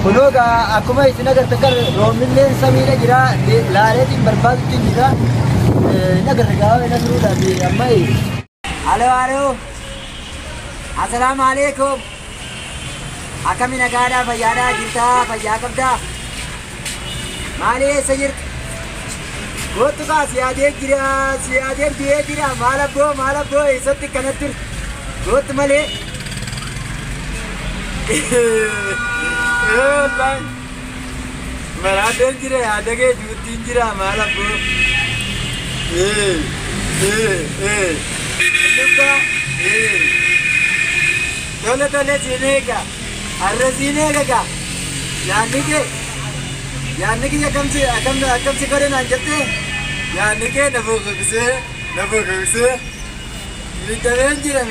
Kunuga akkuma isin agartan roomilleen samiidha jira laaleetiin barbaadutti jira nagarra gaafa na turuudha fi amma halo assalaamu alaikum akkami nagaadhaa fayyaadhaa jirtaa fayyaa qabdaa maali eessa jirtu gootu kaa siyaadee du'ee jira maal abboo eessatti kanatti turte gootu malee maraadeen jira yaadagee duuttiin jira maal abboo tole siineega har'a siineega yaadni kee akkamsi godhe naan jettee yaadni kee na fokkisee miidhameen jira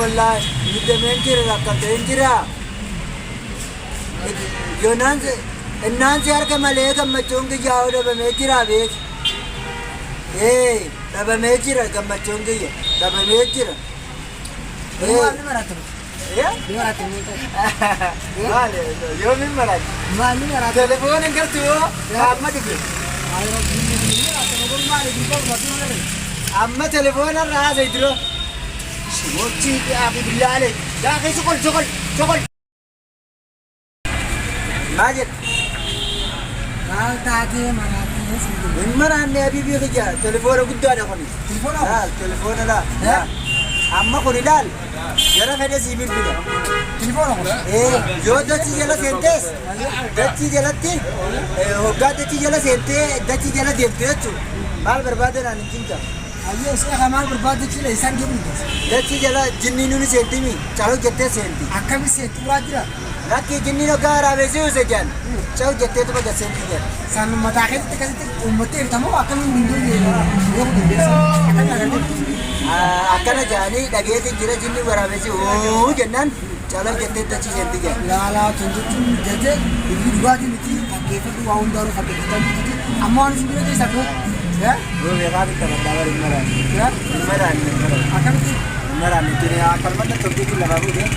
wallaahi miidhameen jira rakkatteen jira yoonaan innaan si harka malee gammachuun kiyyaa dhabamee jira beek dhabamee jira gammachuun kiyya dhabamee jira yoomin marate telefoon hin gartu yoo amma dhufe amma telefoon irraa haasa'e dura shimochii dhiyaafi billaale daakee sokol maa jedha maal taatee maraatee hin maraanne abiibii kiyya telefoona guddaadha kuni telefoona laa amma kun ilaal jara fedhe sii bilbila telefoona kun yoo dachii jala seentees dachii jalatti hoggaa dachii jala seentee dachii jala deemte jechuudha maal barbaade naan hin cinta ayyoo seeqa maal barbaade jechuudha isaan deemuun dachii jala jinnii nuni seentimi caaluu jettee seenti akkami seenti waa jira lakki jinnii hoggaa raabesii use jaan caaluu jettee tuba gaseenti jaan san mataa keessatti akkasitti uummattee ibtamoo akkamiin hunduu yoo dandeessa akkami agartee akkana jaanii dhageetiin jira jinni waraabessi jennaan caalaa jettee dachii seenti jaan laalaa tun jechuun jettee dhugaatii miti dhaggeeffatu waa hundaanuu dhaggeeffatan miti amma waan isin bira keessaa koo beekaa bitta maddaa bari maraan akkamitti maraan ittiin akkalmanna tokkiitiin lafaa fuudhee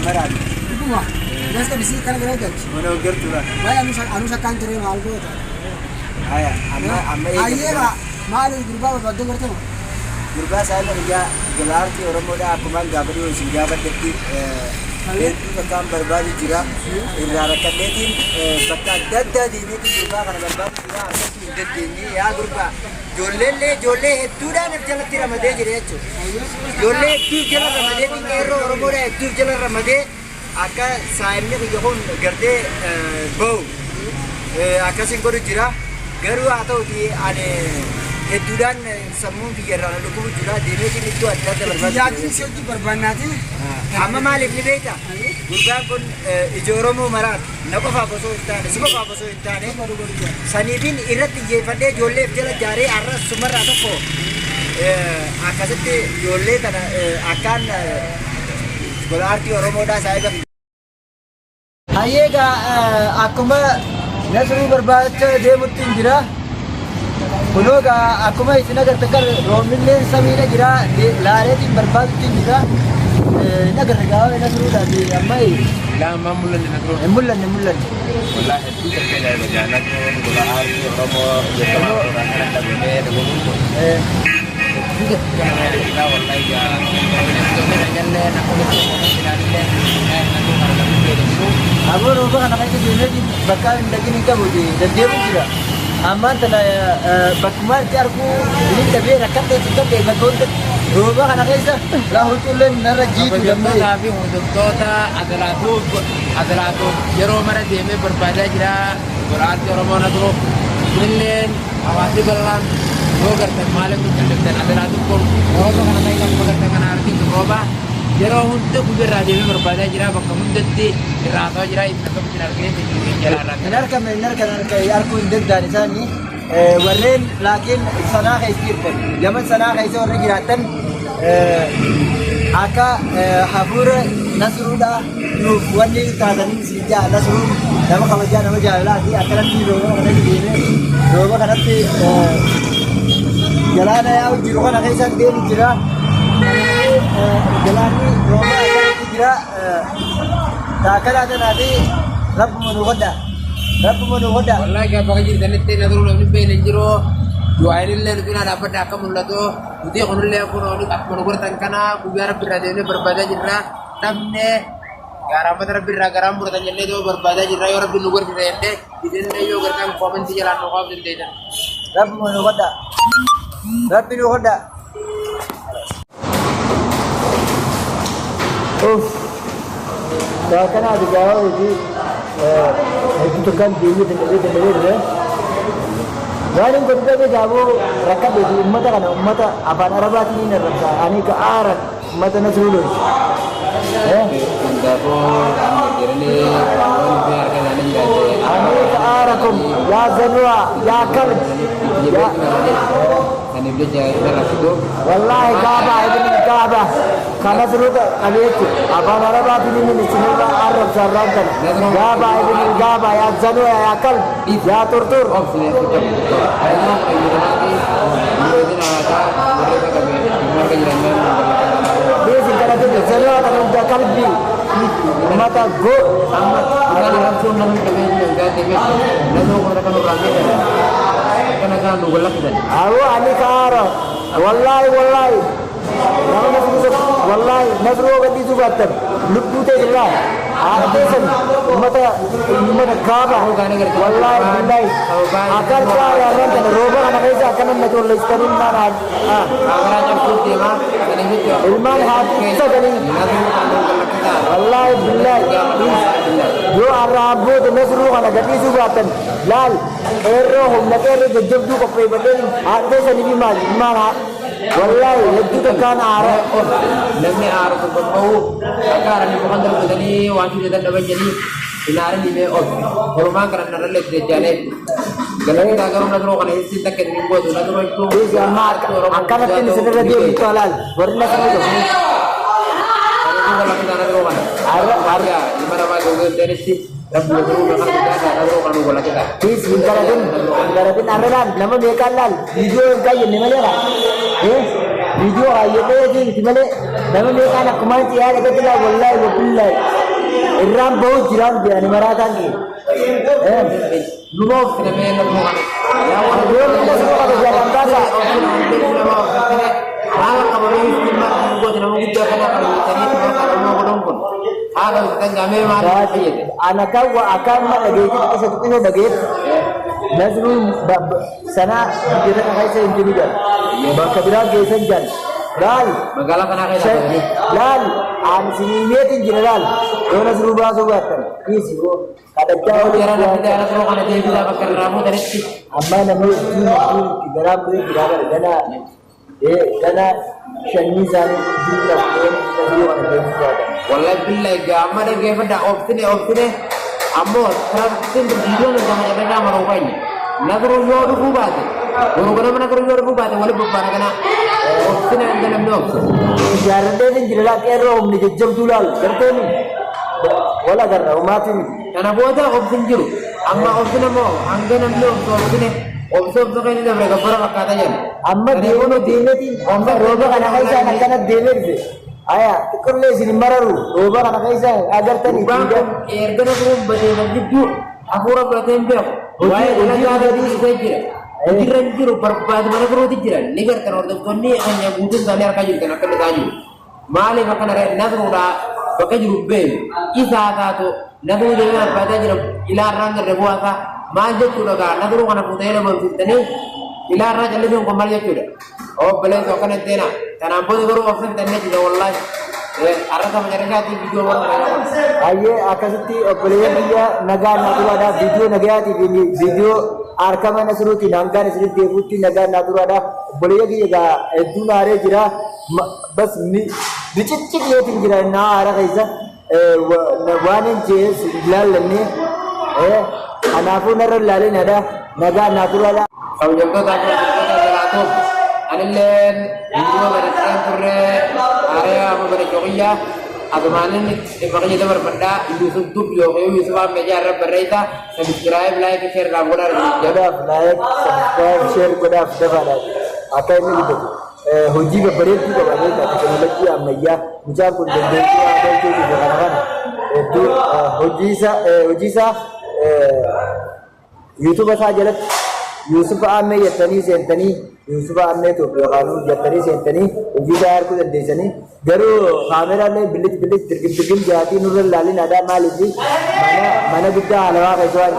maraan dhuguma nasta bisii kana gara galchi mana gartuudha waa'ee anu shakkaan ture maal goota amma ayyeeba maali gurbaa barbaadde gartama gurbaa saayila ijaa galaartii oromoodha akkumaan gaafadhu isin gaafadhetti hedduu bakkaan barbaadu jira irraa rakkadheetiin bakka adda addaa deemeetiin gurbaa kana barbaadu jira akkasii hin dandeenye yaa gurbaa ijoollee hedduudhaan if jalatti ramadee jira jechuudha ijoollee hedduuf jala ramadeetiin qeerroo oromoodha hedduuf jala ramadee akka saayilni biyya kun gartee bahu akkasiin godhu jira garuu haa ta'uti ani hedduudhaan sammuun biyyarraan dhukkubu jira deemeetiin iddoo adda adda barbaadu amma maaliif ni beekta gurbaan kun ija oromoo maraatu na qofaaf osoo hin taane si qofaaf osoo hin taane saniifin irratti xiyyeeffadhee ijoolleef jala jaaree har'a sumarraa tokko akkasitti ijoollee tana akkaan gola aartii oromoodhaa saayiba hayyeega akkuma nasruu barbaachaa deemutti hin jira kunuga akkuma isin agartan roomilleen samiidha jira laaleetiin barbaadutti hin jira nagarra gaafa na turuudha fi amma lama mul'anne والله هدوء كده بجانب ولا عارف ربو يطلع رانا دبلة دبلة لا والله يا أبو روبا أنا كنت جينا دي بكار لكن إنك بودي دلدي بودي أمان تلا بكمال تعرفوا ini tapi rakyat itu tapi betul roba kan ada lah untuk len naraji itu tapi untuk kota adalah tu jero mana dia me berbeda jira berarti orang mana tu len awasi belan roga termalam tu dan adalah tu pun roba kan ada yang berkata kan arti roba jero untuk berbeda dia me berbeda jira bakal mendeti rata jira itu kan benar kene benar kan aku indek dari sana ورين لكن صناعة يصير لما صناعة يصير رجعتن أكا حفور نسرودا نوفوني كذا سيجا نسرو لما خمسة لما جاء لا دي أكلم دي روما كنا جينا روما كنا في جلانا يا وجروما نخيسان دي جرا جلاني روما كنا جرا Takkan ada nanti Rabb menuhoda. Rabb menuhoda. Wallahi gaafa ka jirtanitti nagaruu namni beene jiru du'aanillee nuti na dhaabbadde akka mul'atu nuti kunillee kunooni akkuma nu godhatan kana guyyaa rabbi irraa deemnee barbaadaa jirra dhabne gaaraamata rabbi irraa garaan muratan jennee ta'uu barbaadaa jirra yoo rabbi nu godhite jennee isinillee yoo gartaan koomentii jalaan nu qabu dandeessan. Rabb menuhoda. Rabbi menuhoda. Takkan ada jawab itu. Itu kan dini deh. Galing ko dito jabo rakab itu ummata kana ummata aban arabat ni na rabsa ani ka arat ummata na sululUnda ko jirani on biar ka nani jaje ani ka arakum ya zanwa ya kalb ya kani bile jaye rafido wallahi kaaba ibn kaaba kana sulul aliyat aban arabat ni sinula arab sarradan kaaba ibn kaaba ya zanwa ya kalb ya turtur ayah ayu lagi ini ada mereka kami mereka jalan dia singkara tu zanwa kana kalbi mata go amat kita langsung nang kami juga TV lalu mereka nurani karena kan dua lagi dan Aku ani karo. Wallahi. Wallahi nasru gadi subatan. Lupu te dilla. Atesan mata gaba. Wallahi billahi. Akal kaya ran roba ana kaisa akan na to listarin na agara jam putih mah kani itu ilman hadisa gani. Wallahi billahi. Yo arabu de nasru ana gadi subatan. Lal errohum nakere jabdu ko pre badal atesan ni mal wallahi lebih tekan arah lamni arah ko bau agar ni bukan terjadi wajib dan dapat jadi inaran ni me op horma karena naral le jane galang kita agar orang terus kan isi tak kini buat tu nato itu jamat akan nanti sebenarnya dia ditolak warna kan itu kalau kita nato kan harga di mana mana Google dari si Rabu itu bakal kita nato kan bola kita is bingkaradin aralan nama dia kalal video kayak ni mana video ayat ni di mana nama dia kan aku mati ada kita wallahi wallahi Iram bau jiran dia ni maratan ni Lumok kena main nato kan ya wallahi kita semua kalau jalan kasa Kalau kamu ini cuma buat nama kita kena kalau tadi cuma kalau mau nongkon. Kalau kita jamai mana sih? Anak kau akan mana lagi kita satu punya lagi. Nazrul sana kita nak saya sendiri kan. Bakabira gesan jan. Lal. Magala kena kaya tadi. Lal. Am sini ni tinggi lal. Kau Nazrul bahasa buatan. Kisi ko. Kada jauh Kira nak kita ada kalau kena jadi kita bakar ramu dari sini. Amma nama ini kita ramu kita ada dana shanizan jumlah Nazrul ada buatan. Wallahi billahi gamma ada game pada opsi ammo terakhir video ni jangan ada nama rupanya. Nazrul yoru buat. Orang mana Nazrul yoru buat. Walau bukan kena opsi ni dalam opsi. Jaran dia ni jelas kira om ni jam tulal. Kerana ni wala kerana umat ini. Karena buat opsi juru. Amma opsi nama angga nama opsi ni. Opsi kan ini mereka berapa katanya. Amma dia pun ti. Amma roba kana kaisa nak dewe ni. Ayah, ikan le sini mararu. Roba kana kaisa agar tadi. Bukan erga nak berdebat itu. Aku orang bertempe. Wah, orang ada di sini. Jiran jiru berpada mana perlu dijiran. Negar kan orang tu ni hanya butuh salir kayu kan akan kayu. Malah makan ada Nazrul pakai jiru be. Isa tu Nazrul dengan pada jiru ilarang terbuat Majid tu dah Nazrul kan putih lepas itu ni ilarang jadi tu kembali tu dah. Oh beli tu kan itu na. Karena apa tu baru opsi tanya tidak wallahi. Arah sama mereka tu video orang banyak. Aye akasiti beli dia naga Nazrul ada video naga video arkama Nazrul ti naga Nazrul debuti naga Nazrul ada beli dia ga itu nare jira bas dicicik dia tinggal na arah kaisa wanin jes lal ni anapu naral lalin ada naga Nazrul ada. Kalau jam tu tak ada Anilen video berita pure area apa berjokia atau mana ni sebagai kita berbeda YouTube yo YouTube meja berita subscribe like share laporan jadi like subscribe share koda dapat apa ini gitu hoji berita juga banyak teknologi amnya mudah pun dan itu ada itu juga kan itu hojii isaa yuutuuba isaa jalatti Yuusufa Ammee jettanii seentanii Yuusufa Ammee yookaan jettanii seentanii hojii isaa arguu dandeessanii garuu kaameraalee billit dirgim jaatii nurra ilaalin aadaa maaliif mana guddaa haalawaa keessa waan